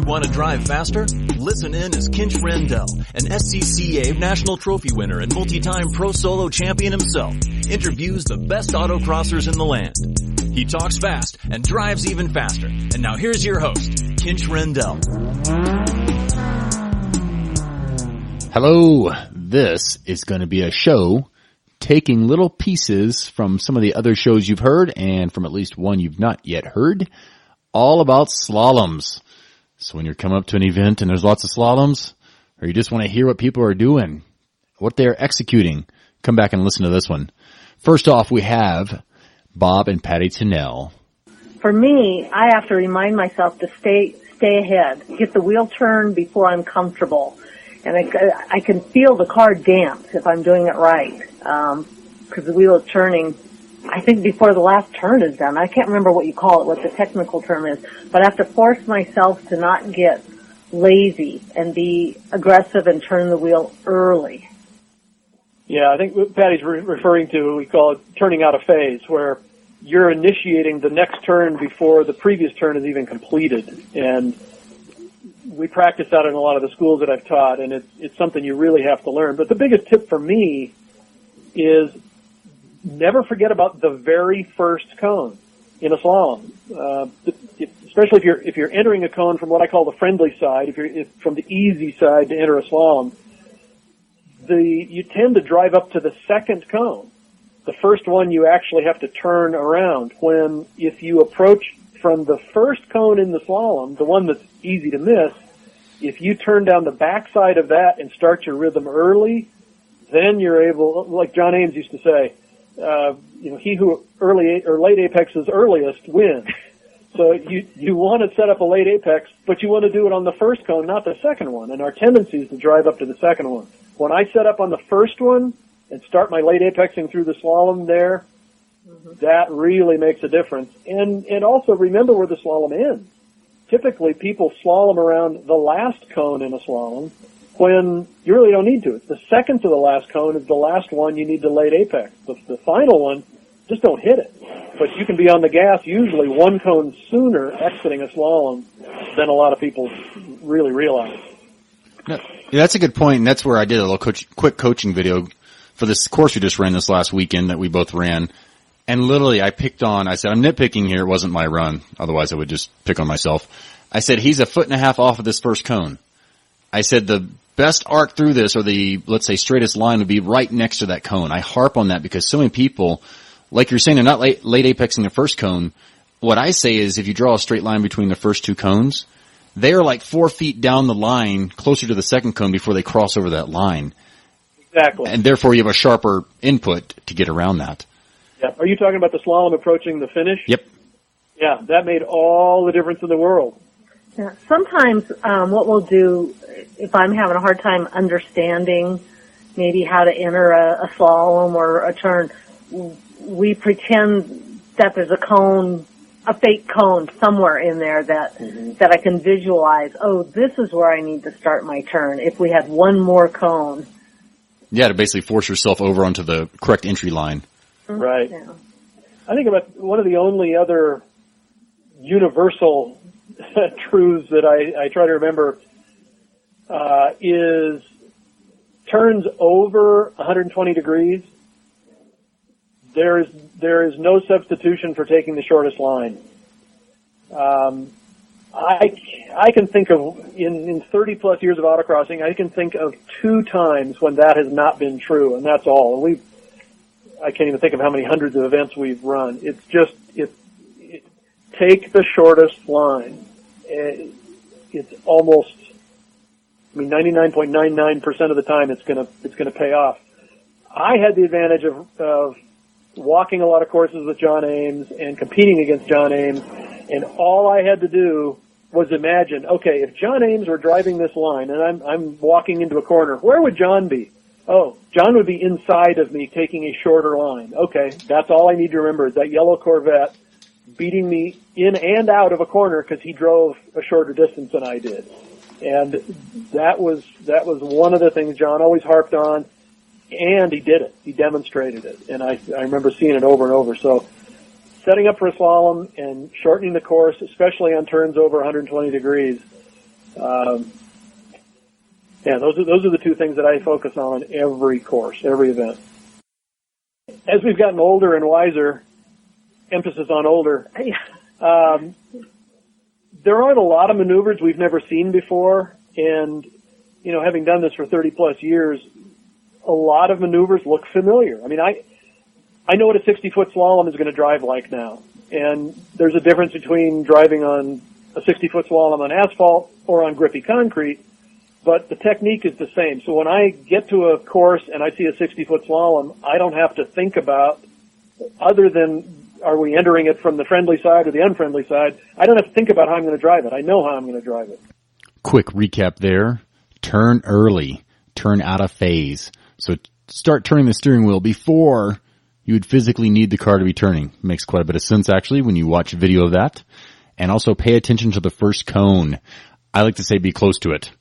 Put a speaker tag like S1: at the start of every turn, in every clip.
S1: Want to drive faster? Listen in as Kinch Rendell, an SCCA National Trophy winner and multi-time Pro Solo champion himself, interviews the best autocrossers in the land. He talks fast and drives even faster. And now here's your host, Kinch Rendell.
S2: Hello, this is going to be a show taking little pieces from some of the other shows you've heard and from at least one you've not yet heard, all about slaloms. So when you're coming up to an event and there's lots of slaloms, or you just want to hear what people are doing, what they're executing, come back and listen to this one. First off, we have Bob and Patty Tunnell.
S3: For me, I have to remind myself to stay ahead, get the wheel turn before I'm comfortable. And I can feel the car dance if I'm doing it right, because the wheel is turning, I think, before the last turn is done. I can't remember what you call it, what the technical term is, but I have to force myself to not get lazy and be aggressive and turn the wheel early.
S4: Yeah, I think what Patty's referring to, we call it turning out of phase, where you're initiating the next turn before the previous turn is even completed. And we practice that in a lot of the schools that I've taught, and it's something you really have to learn. But the biggest tip for me is never forget about the very first cone in a slalom. Especially if you're entering a cone from what I call the friendly side, if from the easy side to enter a slalom, you tend to drive up to the second cone. The first one you actually have to turn around. When if you approach from the first cone in the slalom, the one that's easy to miss, if you turn down the backside of that and start your rhythm early, then you're able, like John Ames used to say, he who late apexes earliest wins. So you want to set up a late apex, but you want to do it on the first cone, not the second one. And our tendency is to drive up to the second one. When I set up on the first one and start my late apexing through the slalom there, that really makes a difference. And also remember where the slalom ends. Typically, people slalom around the last cone in a slalom when you really don't need to. It's the second to the last cone is the last one you need to late apex. The final one, just don't hit it. But you can be on the gas usually one cone sooner exiting a slalom than a lot of people really realize.
S2: Yeah, that's a good point, and that's where I did a little quick coaching video for this course we just ran this last weekend that we both ran. And literally I said, I'm nitpicking here, it wasn't my run, otherwise I would just pick on myself. I said, he's 1.5 feet off of this first cone. I said the best arc through this, or the, let's say, straightest line would be right next to that cone. I harp on that because so many people, like you're saying, they're not late apexing the first cone. What I say is if you draw a straight line between the first two cones, they're like 4 feet down the line, closer to the second cone before they cross over that line.
S4: Exactly.
S2: And therefore you have a sharper input to get around that.
S4: Yeah. Are you talking about the slalom approaching the finish?
S2: Yep.
S4: Yeah, that made all the difference in the world.
S3: Yeah. Sometimes what we'll do, if I'm having a hard time understanding maybe how to enter a slalom or a turn, we pretend that there's a cone, a fake cone somewhere in there that I can visualize. Oh, this is where I need to start my turn. If we had one more cone.
S2: Yeah, to basically force yourself over onto the correct entry line.
S4: Right.
S3: Yeah.
S4: I think about one of the only other universal truths that I try to remember is turns over 120 degrees. There is no substitution for taking the shortest line. I can think of, in 30 plus years of autocrossing, I can think of 2 times when that has not been true, and that's all. And I can't even think of how many hundreds of events we've run. It's just, take the shortest line. It's almost, 99.99% of the time it's gonna pay off. I had the advantage of walking a lot of courses with John Ames and competing against John Ames, and all I had to do was imagine, okay, if John Ames were driving this line and I'm walking into a corner, where would John be? Oh, John would be inside of me taking a shorter line. Okay, that's all I need to remember is that yellow Corvette beating me in and out of a corner because he drove a shorter distance than I did. And that was one of the things John always harped on, and he did it. He demonstrated it. And I remember seeing it over and over. So setting up for a slalom and shortening the course, especially on turns over 120 degrees, Yeah, those are the two things that I focus on every course, every event. As we've gotten older and wiser, emphasis on older, there aren't a lot of maneuvers we've never seen before, and, you know, having done this for 30 plus years, a lot of maneuvers look familiar. I mean, I know what a 60-foot slalom is going to drive like now, and there's a difference between driving on a 60-foot slalom on asphalt or on grippy concrete, but the technique is the same. So when I get to a course and I see a 60-foot slalom, I don't have to think about, other than are we entering it from the friendly side or the unfriendly side, I don't have to think about how I'm going to drive it. I know how I'm going to drive it.
S2: Quick recap there. Turn early. Turn out of phase. So start turning the steering wheel before you would physically need the car to be turning. Makes quite a bit of sense, actually, when you watch a video of that. And also pay attention to the first cone. I like to say be close to it.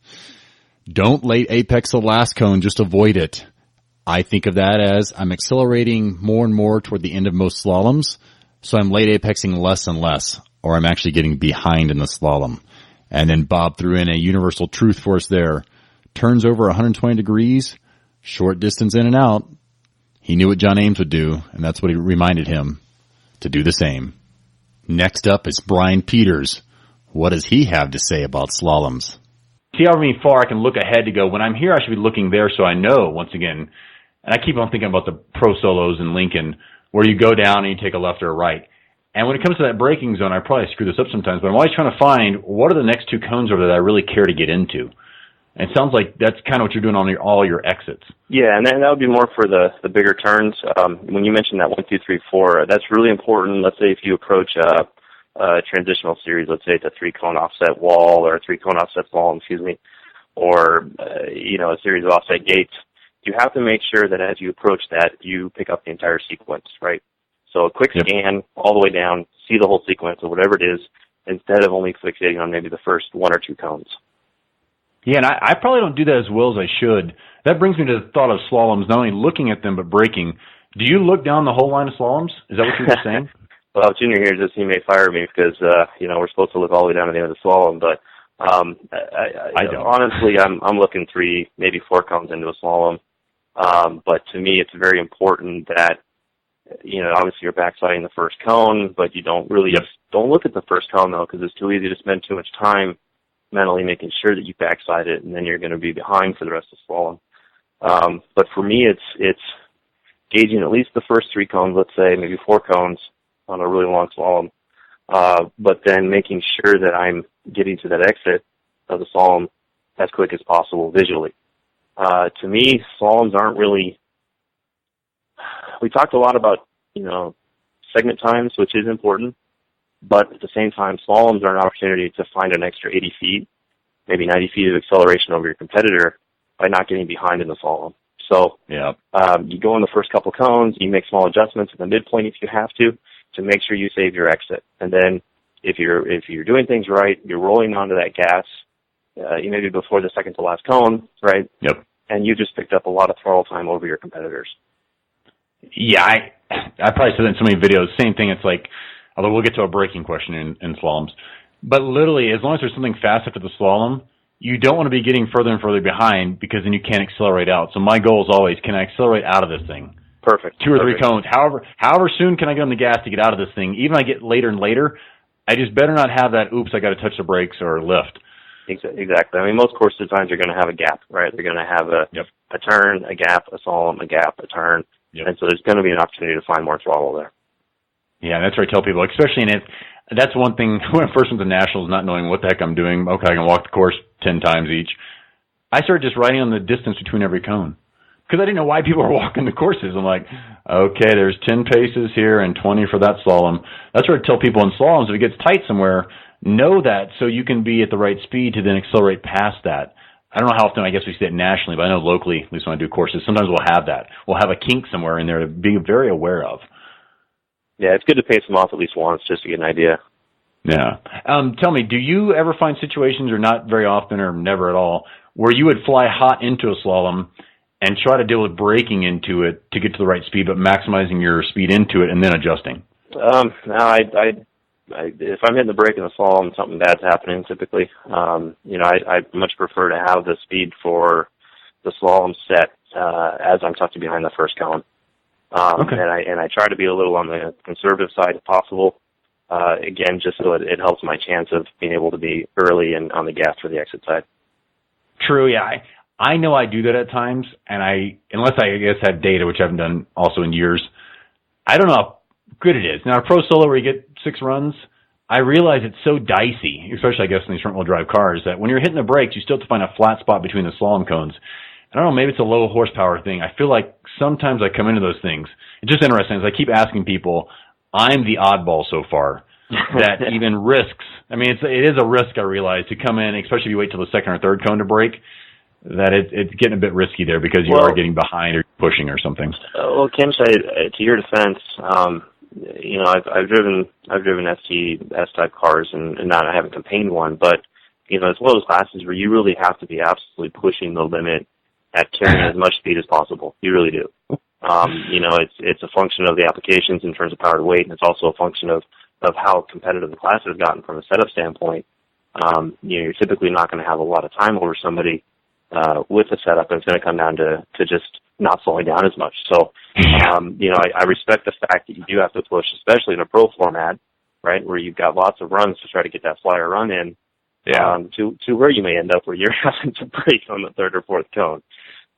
S2: Don't late apex the last cone, just avoid it. I think of that as I'm accelerating more and more toward the end of most slaloms, so I'm late apexing less and less, or I'm actually getting behind in the slalom. And then Bob threw in a universal truth for us there. Turns over 120 degrees, short distance in and out. He knew what John Ames would do, and that's what he reminded him to do the same. Next up is Brian Peters. What does he have to say about slaloms?
S5: See how far I can look ahead to go, when I'm here, I should be looking there so I know, once again, and I keep on thinking about the pro solos in Lincoln, where you go down and you take a left or a right. And when it comes to that braking zone, I probably screw this up sometimes, but I'm always trying to find what are the next two cones over there that I really care to get into. And it sounds like that's kind of what you're doing on all your exits.
S6: Yeah, and then that would be more for the bigger turns. When you mentioned that 1, 2, 3, 4, that's really important. Let's say if you approach a transitional series, let's say it's a 3-cone offset wall or a 3-cone offset slalom, or a series of offset gates. You have to make sure that as you approach that, you pick up the entire sequence, right? So a quick scan all the way down, see the whole sequence or whatever it is, instead of only fixating on maybe the first 1 or 2 cones.
S5: Yeah, and I probably don't do that as well as I should. That brings me to the thought of slaloms, not only looking at them, but braking. Do you look down the whole line of slaloms? Is that what you're saying?
S6: Well, Junior here, he may fire me because, we're supposed to look all the way down to the end of the slalom, but I don't. Honestly, I'm looking 3, maybe 4 cones into a slalom. But to me, it's very important that, obviously you're backsliding the first cone, but you don't really, don't look at the first cone though, because it's too easy to spend too much time mentally making sure that you backslide it, and then you're going to be behind for the rest of the slalom. But for me, it's gauging at least the first 3 cones, let's say, maybe 4 cones on a really long slalom, but then making sure that I'm getting to that exit of the slalom as quick as possible visually. To me, slaloms aren't really, we talked a lot about, segment times, which is important, but at the same time, slaloms are an opportunity to find an extra 80 feet, maybe 90 feet of acceleration over your competitor by not getting behind in the slalom. So, you go in the first couple cones, you make small adjustments at the midpoint if you have to make sure you save your exit. And then if you're doing things right, you're rolling onto that gas, maybe before the second to last cone, right?
S5: Yep.
S6: And you just picked up a lot of throttle time over your competitors.
S5: Yeah, I probably said that in so many videos. Same thing. It's like, although we'll get to a braking question in slaloms, but literally, as long as there's something fast after the slalom, you don't want to be getting further and further behind because then you can't accelerate out. So my goal is always, can I accelerate out of this thing?
S6: Perfect.
S5: 2 or 3 cones. However soon can I get on the gas to get out of this thing? Even if I get later and later, I just better not have that, oops, I got to touch the brakes or lift.
S6: Exactly. I mean, most course designs are going to have a gap, right? They're going to have a turn, a gap, a slalom, a gap, a turn. Yep. And so there's going to be an opportunity to find more throttle there.
S5: Yeah, that's what I tell people, especially that's one thing when I first went to Nationals, not knowing what the heck I'm doing. Okay, I can walk the course 10 times each. I started just writing on the distance between every cone because I didn't know why people were walking the courses. I'm like, okay, there's 10 paces here and 20 for that slalom. That's what I tell people in slaloms. If it gets tight somewhere, know that so you can be at the right speed to then accelerate past that. I don't know how often I guess we see it nationally, but I know locally, at least when I do courses, sometimes we'll have that. We'll have a kink somewhere in there to be very aware of.
S6: Yeah, it's good to pace them off at least once just to get an idea.
S5: Yeah. Tell me, do you ever find situations, or not very often or never at all, where you would fly hot into a slalom and try to deal with braking into it to get to the right speed, but maximizing your speed into it and then adjusting?
S6: No, I if I'm hitting the brake in the slalom, something bad's happening typically. I much prefer to have the speed for the slalom set as I'm tucked behind the first cone. Okay. And I try to be a little on the conservative side if possible. Again, just so it helps my chance of being able to be early and on the gas for the exit side.
S5: True, yeah. I know I do that at times, and unless I guess have data, which I haven't done also in years, I don't know how good it is. Now, a pro solo where you get 6 runs, I realize it's so dicey, especially I guess in these front-wheel drive cars, that when you're hitting the brakes, you still have to find a flat spot between the slalom cones. I don't know, maybe it's a low horsepower thing. I feel like sometimes I come into those things. It's just interesting, as I keep asking people, I'm the oddball so far that even risks. I mean, it is a risk, I realize, to come in, especially if you wait till the second or third cone to brake, that it's getting a bit risky there because you are getting behind or pushing or something.
S6: Well, Kim, to your defense, I've driven ST S-type cars and I haven't campaigned one, but it's one of those classes where you really have to be absolutely pushing the limit at carrying as much speed as possible. You really do. It's a function of the applications in terms of power to weight, and it's also a function of how competitive the class has gotten from a setup standpoint. You're typically not going to have a lot of time over somebody with the setup, and it's going to come down to just not slowing down as much. So, I respect the fact that you do have to push, especially in a pro format, right, where you've got lots of runs to try to get that flyer run in, to where you may end up where you're having to brake on the third or fourth cone.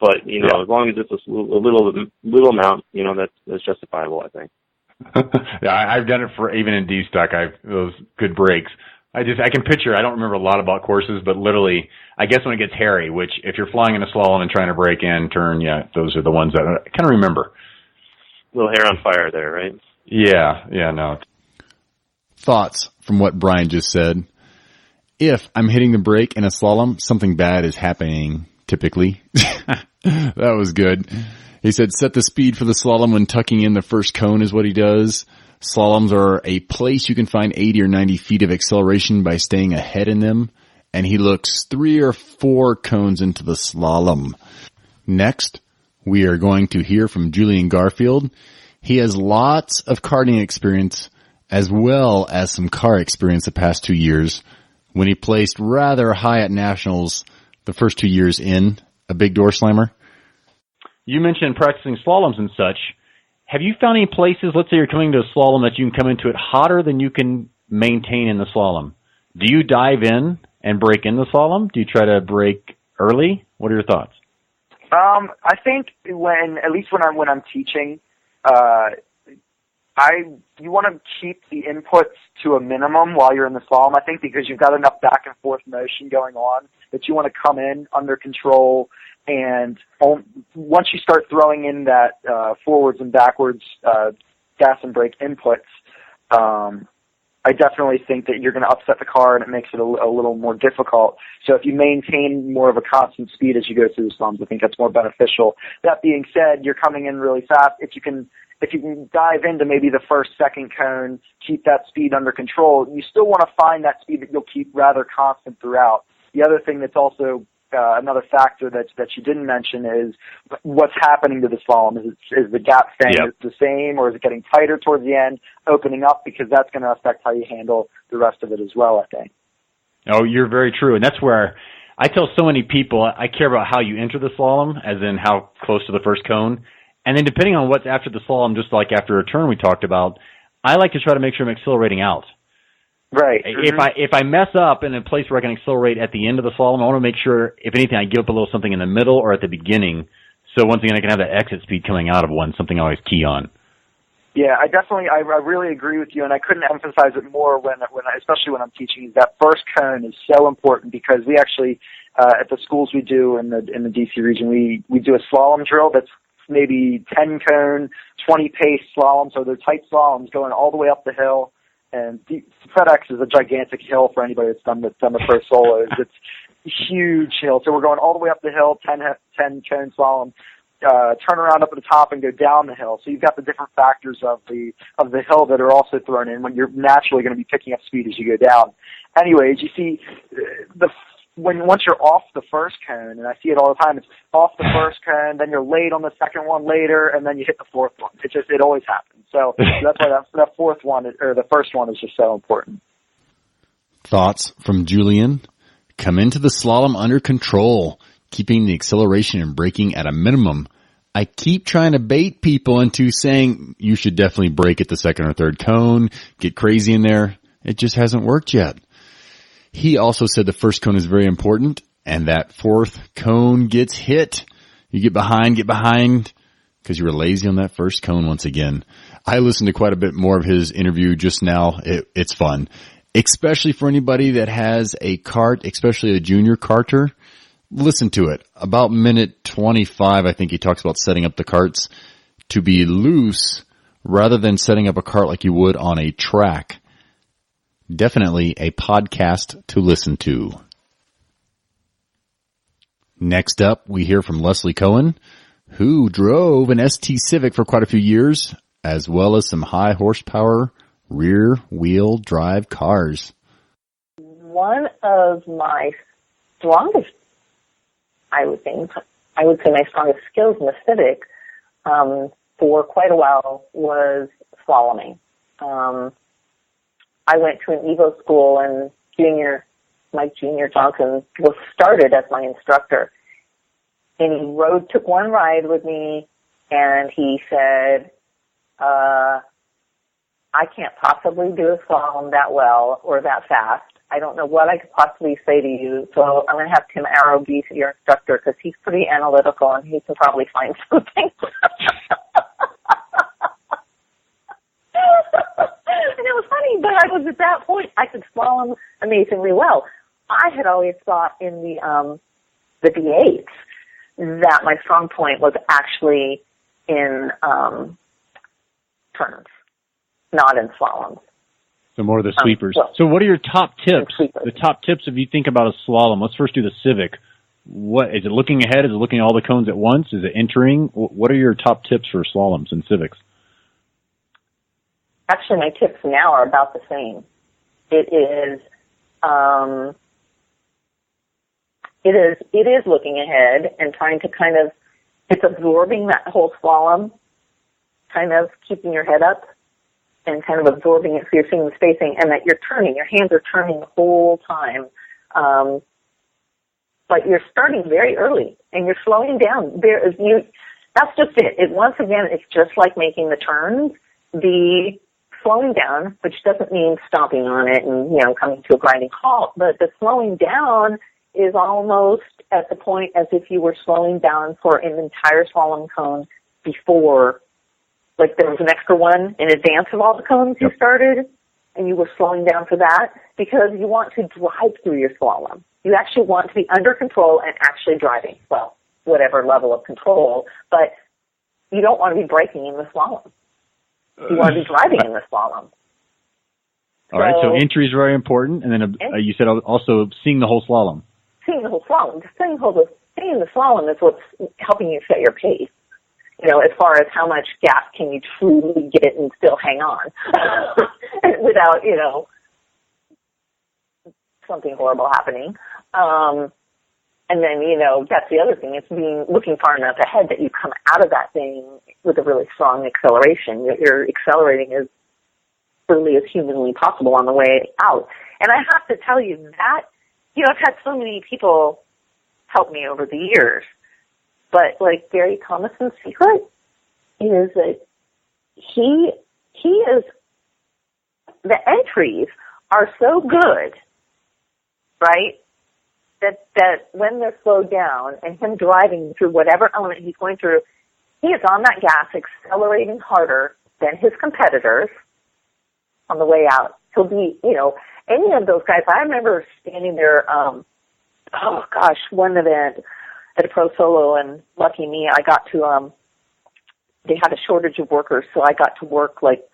S6: But, as long as it's a little amount, that's justifiable, I think.
S5: Yeah, I've done it for even in D-Stock. Those good breaks. I can picture, I don't remember a lot about courses, but literally, I guess when it gets hairy, which if you're flying in a slalom and trying to brake in, turn, those are the ones that I kind of remember.
S6: A little hair on fire there, right?
S5: Yeah, no.
S2: Thoughts from what Brian just said. If I'm hitting the brake in a slalom, something bad is happening, typically. That was good. He said set the speed for the slalom when tucking in the first cone is what he does. Slaloms are a place you can find 80 or 90 feet of acceleration by staying ahead in them. And he looks 3 or 4 cones into the slalom. Next, we are going to hear from Julian Garfield. He has lots of karting experience as well as some car experience the past 2 years when he placed rather high at nationals the first 2 years in a big door slammer.
S5: You mentioned practicing slaloms and such. Have you found any places, let's say you're coming to a slalom, that you can come into it hotter than you can maintain in the slalom? Do you dive in and brake in the slalom? Do you try to brake early? What are your thoughts?
S7: I think at least when I'm teaching, you want to keep the inputs to a minimum while you're in the slalom, I think, because you've got enough back and forth motion going on that you want to come in under control. And once you start throwing in that forwards and backwards gas and brake inputs, I definitely think that you're going to upset the car and it makes it a little more difficult. So if you maintain more of a constant speed as you go through the slaloms, I think that's more beneficial. That being said, you're coming in really fast. If you can dive into maybe the first, second cone, keep that speed under control, you still want to find that speed that you'll keep rather constant throughout. The other thing that's also another factor that you didn't mention is what's happening to the slalom. Is the gap staying the same, or is it getting tighter towards the end, opening up? Because that's going to affect how you handle the rest of it as well, I think.
S5: Oh, you're very true. And that's where I tell so many people I care about how you enter the slalom, as in how close to the first cone. And then depending on what's after the slalom, just like after a turn we talked about, I like to try to make sure I'm accelerating out.
S7: Right.
S5: If I mess up in a place where I can accelerate at the end of the slalom, I want to make sure, if anything, I give up a little something in the middle or at the beginning. So once again, I can have that exit speed coming out of one, something I always key on.
S7: Yeah, I really agree with you, and I couldn't emphasize it more especially when I'm teaching. Is that first cone is so important, because we actually at the schools we do in the DC region, we do a slalom drill that's maybe 10 cone, 20 pace slalom, so they're tight slaloms going all the way up the hill. And FedEx is a gigantic hill for anybody that's done the pro solos. It's a huge hill. So we're going all the way up the hill, 10 cone slalom, turn around up at the top and go down the hill. So you've got the different factors of the hill that are also thrown in when you're naturally going to be picking up speed as you go down. Anyways, you see the once you're off the first cone, and I see it all the time, it's off the first cone, then you're late on the second one later, and then you hit the fourth one. It always happens. So that's why that fourth one, or the first one, is just so important.
S2: Thoughts from Julian? Come into the slalom under control, keeping the acceleration and braking at a minimum. I keep trying to bait people into saying you should definitely brake at the second or third cone, get crazy in there. It just hasn't worked yet. He also said the first cone is very important, and that fourth cone gets hit. You get behind, because you were lazy on that first cone once again. I listened to quite a bit more of his interview just now. It's fun, especially for anybody that has a kart, especially a junior karter. Listen to it. About minute 25, I think he talks about setting up the karts to be loose rather than setting up a kart like you would on a track. Definitely a podcast to listen to. Next up, we hear from Leslie Cohen, who drove an ST Civic for quite a few years, as well as some high horsepower rear-wheel drive cars.
S8: One of my strongest, I would say my strongest skills in the Civic for quite a while was slaloming. I went to an Evo school, and Mike Jr. Johnson was started as my instructor. And he took one ride with me, and he said, I can't possibly do a slalom that well or that fast. I don't know what I could possibly say to you, so I'm going to have Tim Arrow be your instructor because he's pretty analytical and he can probably find something. And it was funny, but I was at that point, I could slalom amazingly well. I had always thought in the D8s that my strong point was actually in turns, not in slaloms.
S9: So more of the sweepers. So what are your top tips? The top tips if you think about a slalom. Let's first do the Civic. What is it looking ahead? Is it looking at all the cones at once? Is it entering? What are your top tips for slaloms and Civics?
S8: Actually, my tips now are about the same. It is looking ahead and trying to it's absorbing that whole slalom, kind of keeping your head up and kind of absorbing it so you're seeing the spacing and that your hands are turning the whole time. But you're starting very early and you're slowing down. That's just it. Once again, it's just like making the turns. The slowing down, which doesn't mean stomping on it and, coming to a grinding halt, but the slowing down is almost at the point as if you were slowing down for an entire slalom cone before, like there was an extra one in advance of all the cones you started, and you were slowing down for that because you want to drive through your slalom. You actually want to be under control and actually driving, well, whatever level of control, but you don't want to be braking in the slalom. You want to be driving in the slalom.
S9: All right, so entry is very important, and then you said also seeing the whole slalom.
S8: Seeing the whole slalom. Seeing the slalom is what's helping you set your pace. As far as how much gas can you truly get and still hang on without, something horrible happening. And then, that's the other thing. It's looking far enough ahead that you come out of that thing with a really strong acceleration. You're accelerating as early as humanly possible on the way out. And I have to tell you that, I've had so many people help me over the years. But like Gary Thomason's secret is that he is, the entries are so good, right? That when they're slowed down and him driving through whatever element he's going through, he is on that gas accelerating harder than his competitors on the way out. He'll be, any of those guys. I remember standing there, one event at a pro solo, and lucky me, I got to, they had a shortage of workers, so I got to work like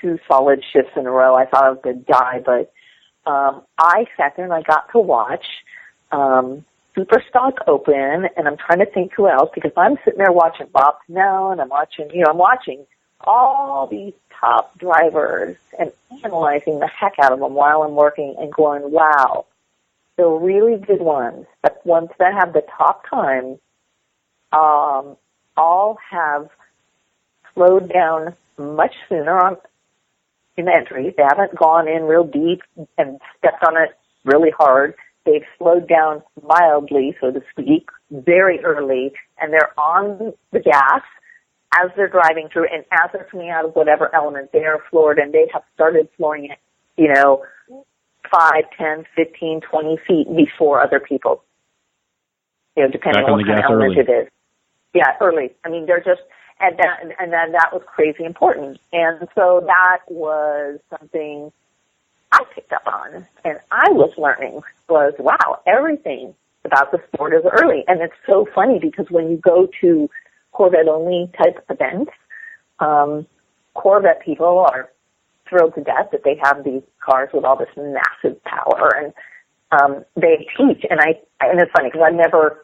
S8: 2 solid shifts in a row. I thought I was going to die, but I sat there and I got to watch Superstock open, and I'm trying to think who else, because I'm sitting there watching Bob Snell, and I'm watching all these top drivers and analyzing the heck out of them while I'm working and going, wow, the really good ones, the ones that have the top times, all have slowed down much sooner on in entry. They haven't gone in real deep and stepped on it really hard. They've slowed down mildly, so to speak, very early, and they're on the gas as they're driving through, and as they're coming out of whatever element, they are floored, and they have started flooring it, 5, 10, 15, 20 feet before other people, depending on what kind of element it is. Yeah, early. I mean, they're just, and that was crazy important. And so that was something I picked up on, and I was learning was, wow, everything about the sport is early. And it's so funny because when you go to Corvette-only type events, Corvette people are thrilled to death that they have these cars with all this massive power, and they teach. And it's funny because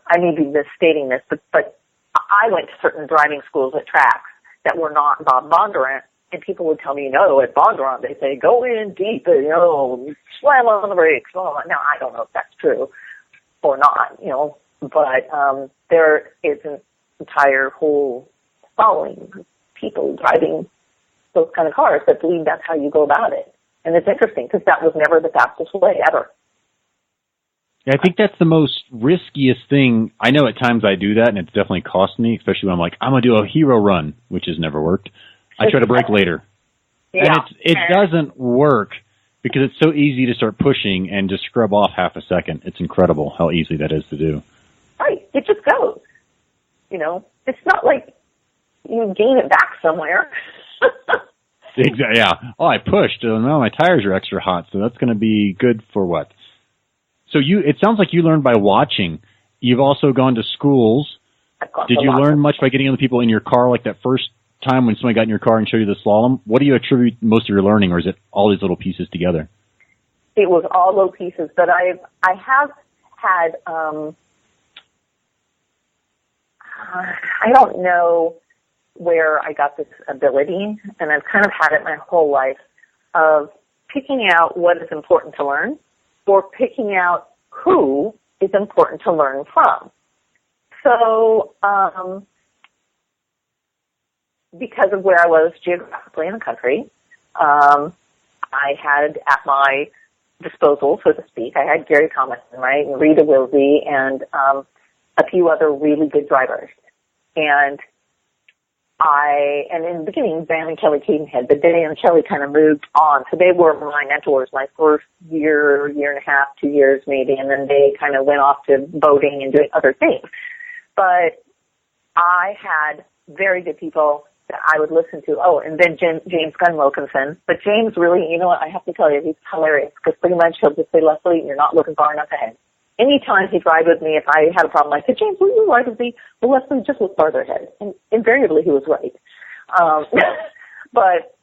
S8: I may be misstating this, but I went to certain driving schools at tracks that were not Bob Bondurant, and people would tell me, at Bondurant they say go in deep, slam on the brakes. Now I don't know if that's true or not, but there is an entire whole following of people driving those kind of cars that believe that's how you go about it. And it's interesting because that was never the fastest way ever.
S9: Yeah, I think that's the most riskiest thing. I know at times I do that, and it's definitely cost me, especially when I'm like, I'm going to do a hero run, which has never worked. I try to brake later. Yeah. And it doesn't work because it's so easy to start pushing and just scrub off half a second. It's incredible how easy that is to do.
S8: Right. It just goes. It's not like you gain it back somewhere.
S9: Exactly. Yeah. Oh, I pushed. Now my tires are extra hot, so that's going to be good for what? So it sounds like you learned by watching. You've also gone to schools. Did you learn much by getting other people in your car, like that first time when somebody got in your car and showed you the slalom? What do you attribute most of your learning, or is it all these little pieces together?
S8: It was all little pieces, but I have had, I don't know where I got this ability, and I've kind of had it my whole life, of picking out what is important to learn, or picking out who is important to learn from. So, because of where I was geographically in the country, I had at my disposal, so to speak, I had Gary Thomason, right, and Rita Wilsey, and a few other really good drivers. And in the beginning, Dan and Kelly Cadenhead, but Dan and Kelly kind of moved on. So they were my mentors my first year and a half, 2 years maybe, and then they kind of went off to boating and doing other things. But I had very good people that I would listen to. Oh, and then James Gunn Wilkinson. But James really, I have to tell you, he's hilarious because pretty much he'll just say, Leslie, you're not looking far enough ahead. Anytime he'd ride with me, if I had a problem, I said, James, will you ride with me? Well, Leslie, just look farther ahead. And invariably, he was right. But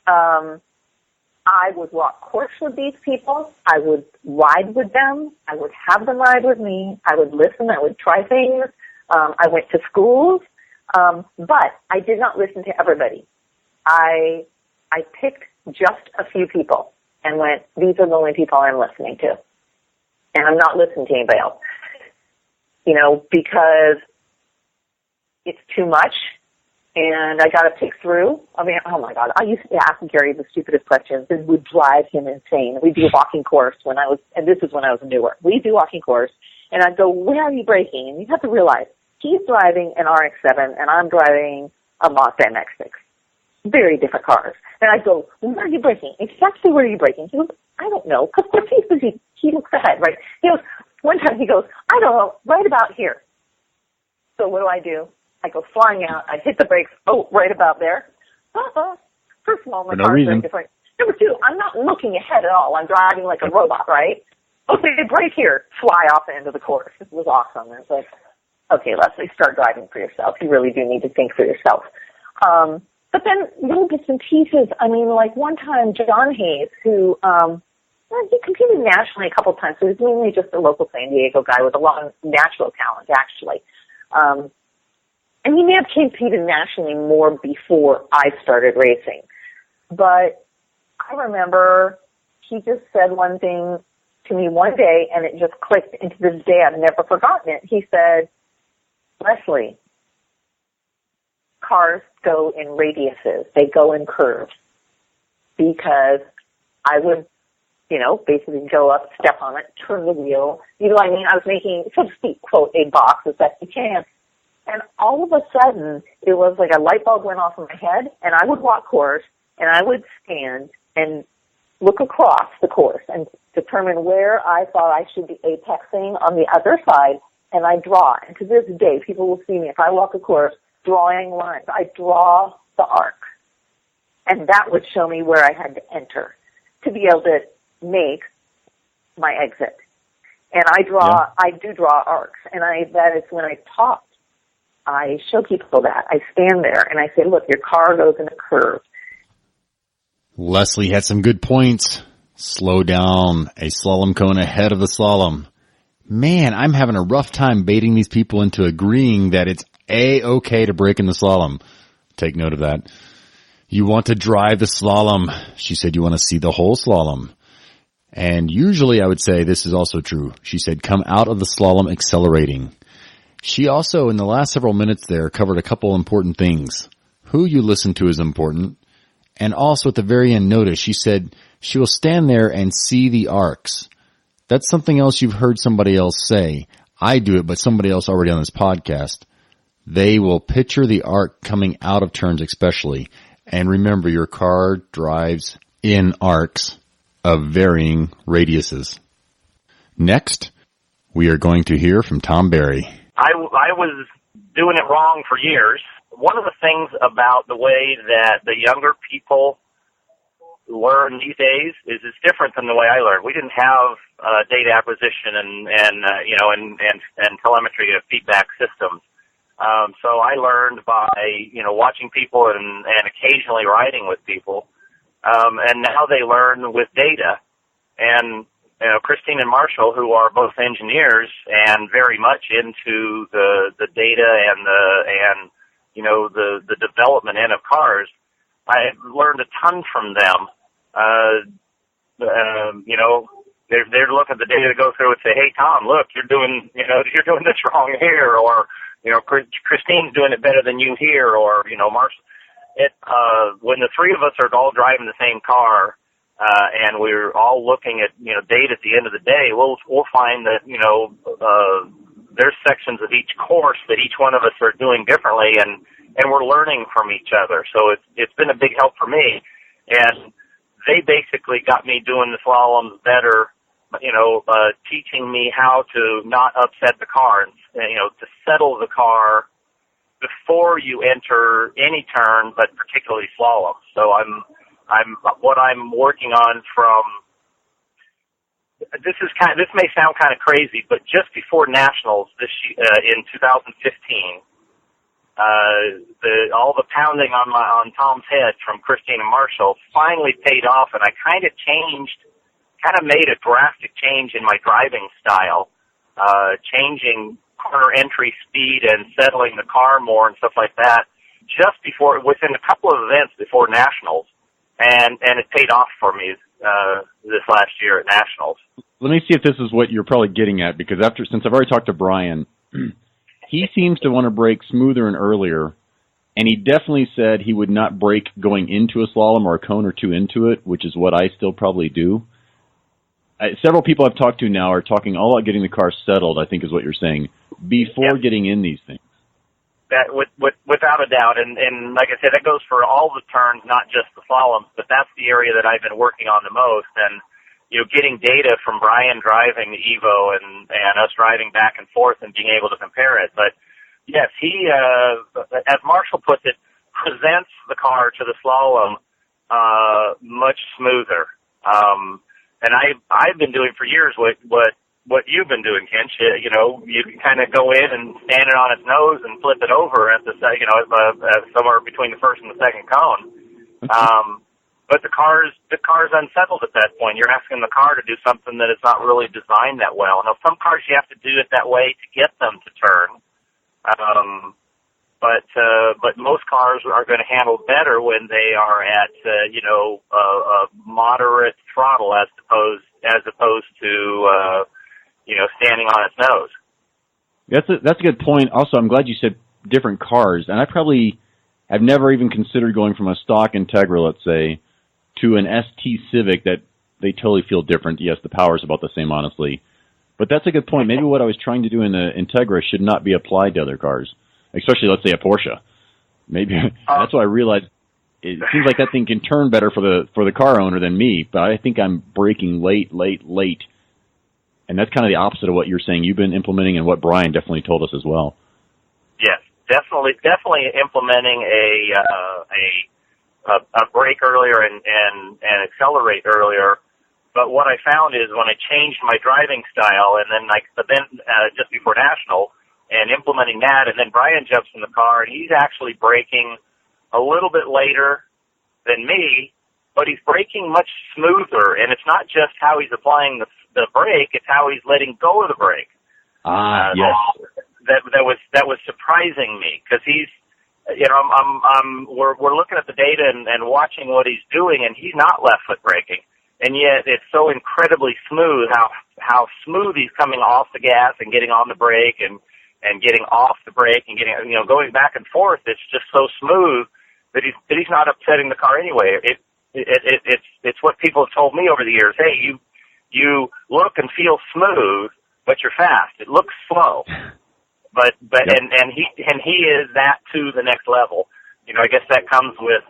S8: I would walk course with these people. I would ride with them. I would have them ride with me. I would listen. I would try things. I went to schools. But I did not listen to everybody. I picked just a few people and went, these are the only people I'm listening to. And I'm not listening to anybody else, because it's too much, and I got to pick through. I mean, oh my God, I used to ask Gary the stupidest questions. It would drive him insane. We'd do a walking course and this is when I was newer. We'd do a walking course, and I'd go, where are you braking? And you have to realize, he's driving an RX-7, and I'm driving a Mazda MX-6. Very different cars. And I'd go, where are you braking? Exactly where are you braking? He goes, I don't know. Because of course he's busy. He looks ahead, right? One time he goes, I don't know, right about here. So what do? I go flying out. I hit the brakes. Oh, right about there. First of all, my car's very different. Number two, I'm not looking ahead at all. I'm driving like a robot, right? Okay, brake here. Fly off the end of the course. It was awesome. It's like, okay, Leslie, start driving for yourself. You really do need to think for yourself. But then little bits and pieces. I mean, like one time, John Hayes, who he competed nationally a couple of times. So he was mainly just a local San Diego guy with a lot of natural talent, actually. And he may have competed nationally more before I started racing. But I remember he just said one thing to me one day, and it just clicked. And to this day, I've never forgotten it. He said, Leslie, cars go in radiuses. They go in curves. Because I would, basically go up, step on it, turn the wheel. You know what I mean? I was making, so to speak, quote, a box as best you can. And all of a sudden, it was like a light bulb went off in my head, and I would walk course, and I would stand and look across the course and determine where I thought I should be apexing on the other side, and I draw. And to this day, people will see me, if I walk a course, drawing lines. I draw the arc. And that would show me where I had to enter to be able to make my exit. And I do draw arcs. And that is when I talk. I show people that. I stand there and I say, look, your car goes in a curve.
S2: Leslie had some good points. Slow down. A slalom cone ahead of the slalom. Man, I'm having a rough time baiting these people into agreeing that it's A-okay to break in the slalom. Take note of that. You want to drive the slalom. She said you want to see the whole slalom. And usually I would say this is also true. She said come out of the slalom accelerating. She also, in the last several minutes there, covered a couple important things. Who you listen to is important. And also at the very end, notice she said she will stand there and see the arcs. That's something else you've heard somebody else say. I do it, but somebody else already on this podcast. They will picture the arc coming out of turns especially. And remember, your car drives in arcs of varying radiuses. Next, we are going to hear from Tom Berry.
S10: I was doing it wrong for years. One of the things about the way that the younger people learn these days is it's different than the way I learned. We didn't have data acquisition and telemetry of feedback systems. So I learned by, watching people and occasionally riding with people. And now they learn with data. And, Christine and Marshall, who are both engineers and very much into the data and the development end of cars, I learned a ton from them. They're looking at the data to go through and say, hey, Tom, look, you're doing this wrong here, or, Christine's doing it better than you here, or, Marshall. When the three of us are all driving the same car, and we're all looking at, data at the end of the day, we'll find that, there's sections of each course that each one of us are doing differently, and we're learning from each other. So it's been a big help for me. And they basically got me doing the slaloms better, teaching me how to not upset the car and, to settle the car before you enter any turn, but particularly slalom. So what I'm working on from, this may sound kind of crazy, but just before nationals in 2015, all the pounding on Tom's head from Christine and Marshall finally paid off, and I kind of made a drastic change in my driving style, changing corner entry speed and settling the car more and stuff like that, within a couple of events before nationals, and it paid off for me this last year at nationals.
S9: Let me see if this is what you're probably getting at, because since I've already talked to Brian, he seems to want to brake smoother and earlier, and he definitely said he would not brake going into a slalom or a cone or two into it, which is what I still probably do. Several people I've talked to now are talking all about getting the car settled, I think is what you're saying, before getting in these things.
S10: That without a doubt, and like I said, that goes for all the turns, not just the slaloms, but that's the area that I've been working on the most. And getting data from Brian driving the Evo and us driving back and forth and being able to compare it. But yes, he, as Marshall puts it, presents the car to the slalom much smoother. And I've been doing for years what you've been doing, Kinch. You can kind of go in and stand it on its nose and flip it over at somewhere between the first and the second cone. But the car's unsettled at that point. You're asking the car to do something that is not really designed that well. Now, some cars you have to do it that way to get them to turn. But most cars are going to handle better when they are at, a moderate throttle as opposed as opposed to, standing on its nose.
S9: That's a good point. Also, I'm glad you said different cars, and I've never even considered going from a stock Integra, let's say, to an ST Civic that they totally feel different. Yes, the power is about the same, honestly. But that's a good point. Maybe what I was trying to do in the Integra should not be applied to other cars, especially, let's say, a Porsche. Maybe that's why I realized it seems like that thing can turn better for the car owner than me, but I think I'm braking late. And that's kind of the opposite of what you're saying you've been implementing and what Brian definitely told us as well.
S10: Yes, definitely implementing a brake earlier and accelerate earlier. But what I found is when I changed my driving style and then just before National and implementing that, and then Brian jumps in the car and he's actually braking a little bit later than me, but he's braking much smoother. And it's not just how he's applying the brake; it's how he's letting go of the brake.
S9: Yes.
S10: That was surprising me because he's, we're looking at the data and watching what he's doing, and he's not left foot braking. And yet it's so incredibly smooth how smooth he's coming off the gas and getting on the brake and getting off the brake and getting, going back and forth. It's just so smooth that he's not upsetting the car anyway. It's what people have told me over the years. Hey, you look and feel smooth, but you're fast. It looks slow. But yep. and he is that to the next level. I guess that comes with,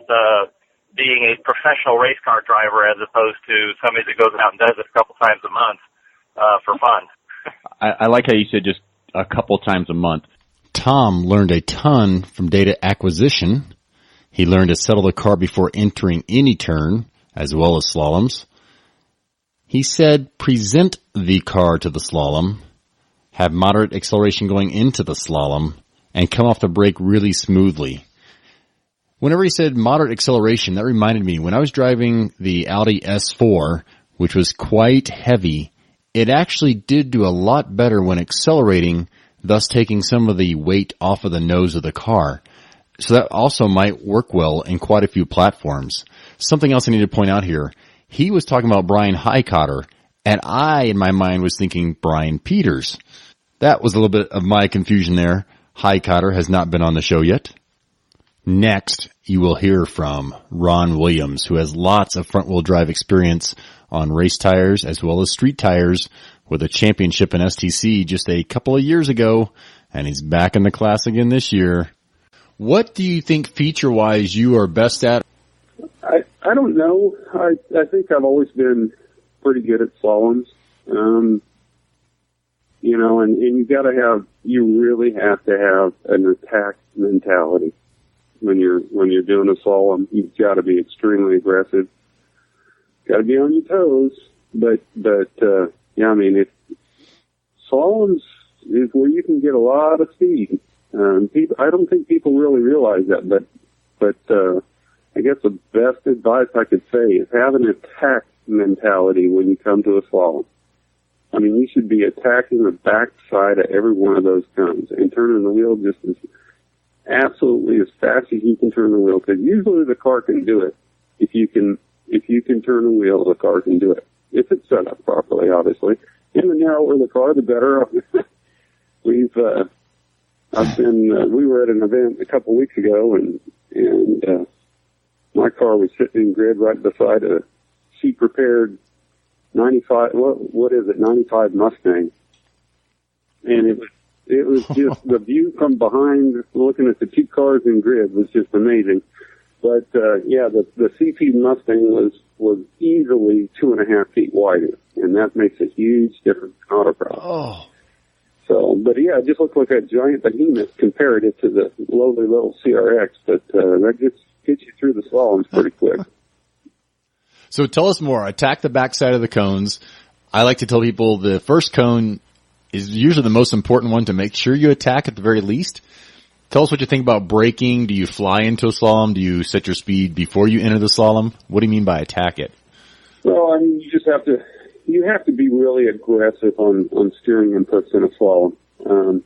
S10: being a professional race car driver as opposed to somebody that goes out and does it a couple times a month for fun.
S9: I like how you said just a couple times a month.
S2: Tom learned a ton from data acquisition. He learned to settle the car before entering any turn, as well as slaloms. He said present the car to the slalom, have moderate acceleration going into the slalom, and come off the brake really smoothly. Whenever he said moderate acceleration, that reminded me, when I was driving the Audi S4, which was quite heavy, it actually did do a lot better when accelerating, thus taking some of the weight off of the nose of the car. So that also might work well in quite a few platforms. Something else I need to point out here, he was talking about Brian Highcotter, and I, in my mind, was thinking Brian Peters. That was a little bit of my confusion there. Highcotter has not been on the show yet. Next, you will hear from Ron Williams, who has lots of front-wheel drive experience on race tires as well as street tires with a championship in STC just a couple of years ago, and he's back in the class again this year. What do you think feature-wise you are best at?
S11: I don't know. I think I've always been pretty good at slaloms. And you really have to have an attack mentality. When you're doing a slalom, you've got to be extremely aggressive. Got to be on your toes, but slaloms is where you can get a lot of speed. I don't think people really realize that, but I guess the best advice I could say is have an attack mentality when you come to a slalom. I mean, you should be attacking the backside of every one of those cones and turning the wheel just absolutely as fast as you can turn the wheel, because usually the car can do it. If you can turn the wheel, the car can do it. If it's set up properly, obviously. And the narrower the car, the better. We were at an event a couple weeks ago, and my car was sitting in grid right beside a seat repaired 95, what is it, 95 Mustang. And it was just the view from behind, looking at the two cars in grid was just amazing. But the CP Mustang was easily 2.5 feet wider, and that makes a huge difference in autocross.
S2: Oh.
S11: So, but yeah, it just looked like a giant behemoth comparative to the lowly little CRX, but that gets you through the slaloms pretty quick.
S2: So tell us more. Attack the backside of the cones. I like to tell people the first cone is usually the most important one to make sure you attack at the very least. Tell us what you think about braking. Do you fly into a slalom? Do you set your speed before you enter the slalom? What do you mean by attack it?
S11: Well, I mean, you have to be really aggressive on steering inputs in a slalom. And,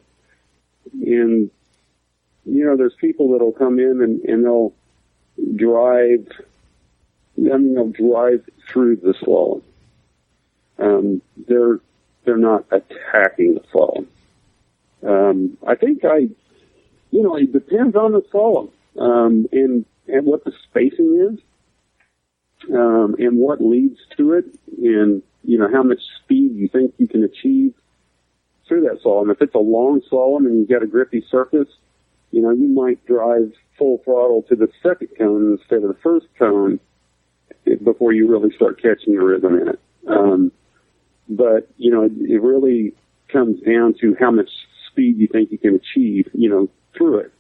S11: there's people that'll come in and they'll drive through the slalom. they're not attacking the slalom. I think it depends on the slalom, and what the spacing is, and what leads to it, and, how much speed you think you can achieve through that slalom. If it's a long slalom and you've got a grippy surface, you might drive full throttle to the second cone instead of the first cone before you really start catching a rhythm in it. But, it really comes down to how much speed you think you can achieve, through it.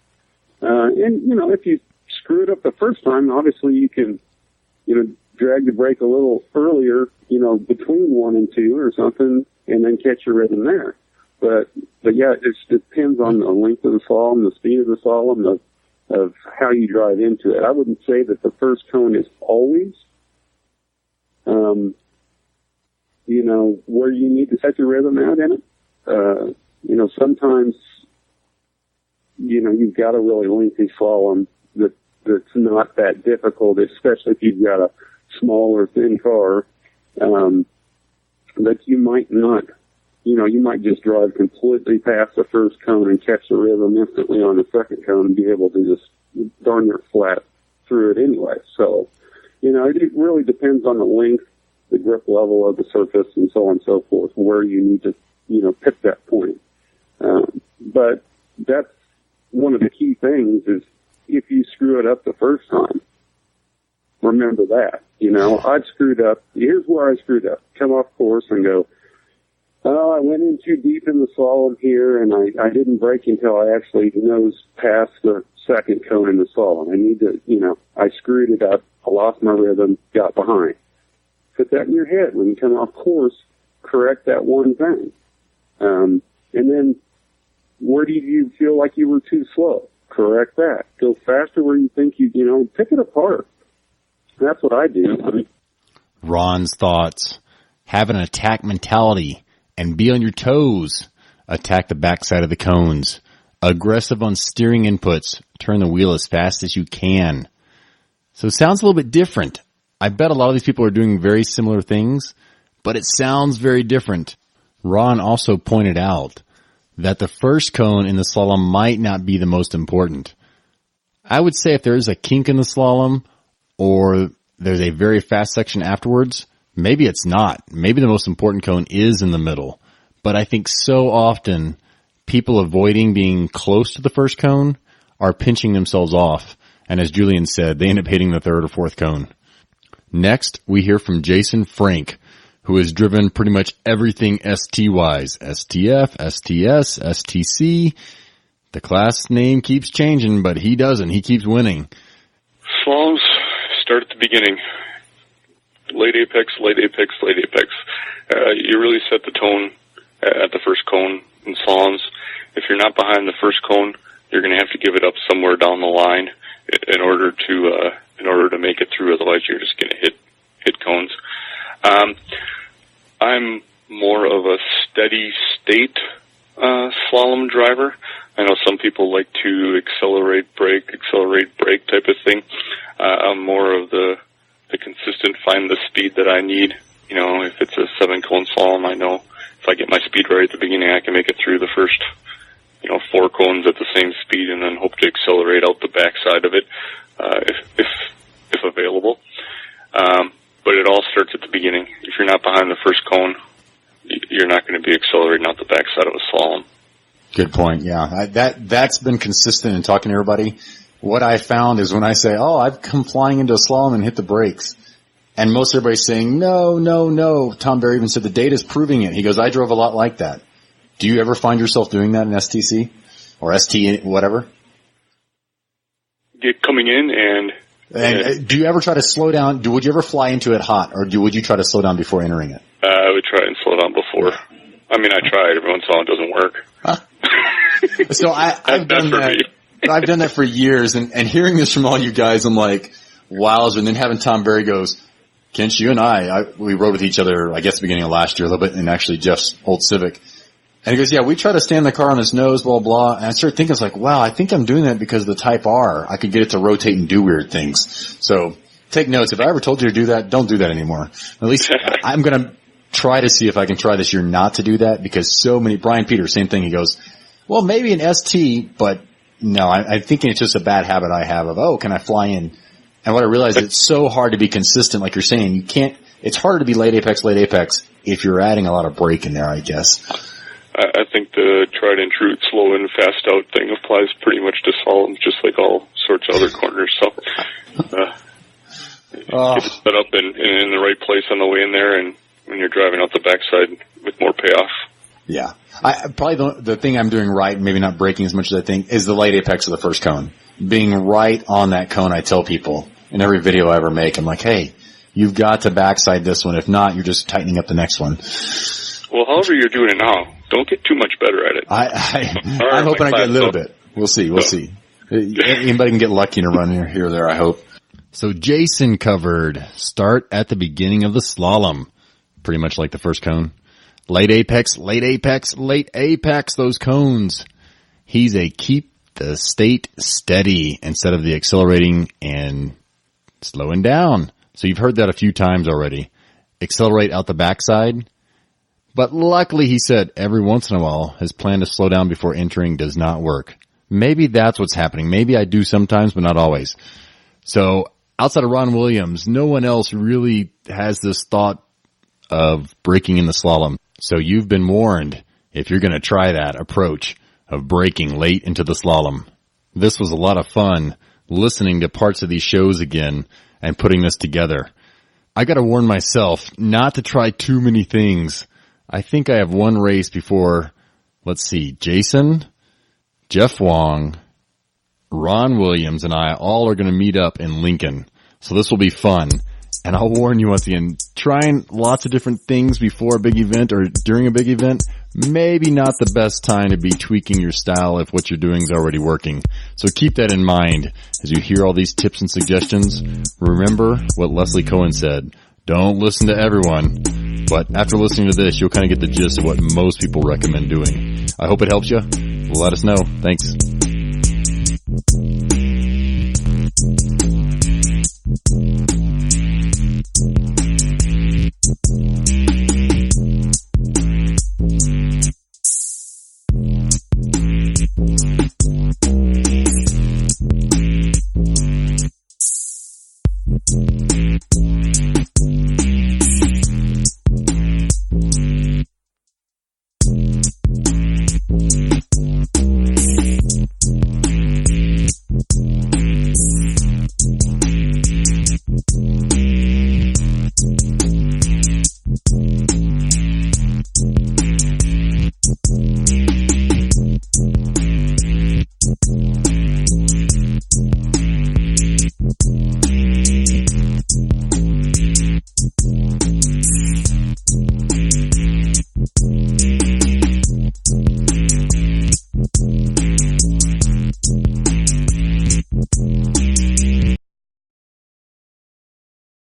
S11: And, if you screw it up the first time, obviously you can, drag the brake a little earlier, between 1 and 2 or something, and then catch your rhythm there. But yeah, it just depends on the length of the slalom, the speed of the slalom, of how you drive into it. I wouldn't say that the first cone is always, where you need to set your rhythm out in it. Sometimes, you've got a really lengthy slalom that's not that difficult, especially if you've got a small or thin car, that you might not, you might just drive completely past the first cone and catch the rhythm instantly on the second cone and be able to just darn near flat through it anyway. So, it really depends on the length, the grip level of the surface, and so on and so forth, where you need to, pick that point. But that's one of the key things is if you screw it up the first time, remember that. I've screwed up. Here's where I screwed up. Come off course and go, oh, I went in too deep in the slalom here, and I didn't brake until I actually nosed past the second cone in the slalom. I need to, I screwed it up. I lost my rhythm, got behind. Put that in your head. When you come off course, correct that one thing. And then where do you feel like you were too slow? Correct that. Go faster where you think pick it apart. That's what I do.
S2: Ron's thoughts. Have an attack mentality and be on your toes. Attack the backside of the cones. Aggressive on steering inputs. Turn the wheel as fast as you can. So it sounds a little bit different. I bet a lot of these people are doing very similar things, but it sounds very different. Ron also pointed out that the first cone in the slalom might not be the most important. I would say if there's a kink in the slalom or there's a very fast section afterwards, maybe it's not. Maybe the most important cone is in the middle. But I think so often people avoiding being close to the first cone are pinching themselves off. And as Julian said, they end up hitting the third or fourth cone. Next, we hear from Jason Frank, who has driven pretty much everything ST-wise. STF, STS, STC. The class name keeps changing, but he doesn't. He keeps winning.
S12: Slaloms start at the beginning. Late apex, late apex, late apex. You really set the tone at the first cone in slaloms. If you're not behind the first cone, you're going to have to give it up somewhere down the line in order to make it through. Otherwise, you're just going to hit cones. I'm more of a steady state slalom driver. I know some people like to accelerate, brake type of thing. I'm more of the consistent, find the speed that I need. If it's a 7-cone slalom, I know if I get my speed right at the beginning, I can make it through the first, 4 cones at the same speed and then hope to accelerate out the backside of it, if available. But it all starts at the beginning. If you're not behind the first cone, you're not going to be accelerating out the backside of a slalom.
S2: Good point. Yeah, that's been consistent in talking to everybody. What I found is when I say, "Oh, I've come flying into a slalom and hit the brakes," and most everybody's saying, "No." Tom Berry even said the data's proving it. He goes, "I drove a lot like that." Do you ever find yourself doing that in STC or ST whatever?
S12: Coming in and
S2: do you ever try to slow down? Would you ever fly into it hot, or would you try to slow down before entering it?
S12: I would try and slow down before. I mean, I tried. Every once in a while it doesn't work.
S2: Huh? So I've done that. I've done that for years, and hearing this from all you guys, I'm like, wowzer. And then having Tom Berry goes, Kench, you and we rode with each other, I guess, beginning of last year a little bit, and actually Jeff's old Civic. And he goes, yeah, we try to stand the car on its nose, blah, blah. And I started thinking, it's like, wow, I think I'm doing that because of the Type R. I could get it to rotate and do weird things. So take notes. If I ever told you to do that, don't do that anymore. At least I'm going to try to see if I can try this year not to do that, because so many, Brian Peters, same thing. He goes, well, maybe an ST, but no, I'm thinking it's just a bad habit I have of, can I fly in? And what I realized, it's so hard to be consistent. Like you're saying, it's harder to be late apex if you're adding a lot of brake in there, I guess.
S12: I think the tried and true slow in, fast out thing applies pretty much to slalom, just like all sorts of other corners. So, get it set up in the right place on the way in there, and when you're driving out the backside with more payoff.
S2: Yeah. Probably the thing I'm doing right, maybe not braking as much as I think, is the late apex of the first cone. Being right on that cone, I tell people in every video I ever make, I'm like, hey, you've got to backside this one. If not, you're just tightening up the next one.
S12: Well, however you're doing it now, don't get too much better at it.
S2: I'm hoping I get a little bit. We'll see. Anybody can get lucky in a run here or there, I hope. So Jason covered start at the beginning of the slalom. Pretty much like the first cone. Late apex, those cones. He's a keep the state steady instead of the accelerating and slowing down. So you've heard that a few times already. Accelerate out the backside. But luckily, he said, every once in a while, his plan to slow down before entering does not work. Maybe that's what's happening. Maybe I do sometimes, but not always. So outside of Ron Williams, no one else really has this thought of braking in the slalom. So you've been warned if you're going to try that approach of braking late into the slalom. This was a lot of fun listening to parts of these shows again and putting this together. I got to warn myself not to try too many things. I think I have one race before, let's see, Jason, Jeff Wong, Ron Williams, and I all are going to meet up in Lincoln. So this will be fun. And I'll warn you once again, trying lots of different things before a big event or during a big event, maybe not the best time to be tweaking your style if what you're doing is already working. So keep that in mind as you hear all these tips and suggestions. Remember what Leslie Cohen said. Don't listen to everyone, but after listening to this, you'll kind of get the gist of what most people recommend doing. I hope it helps you. Let us know. Thanks.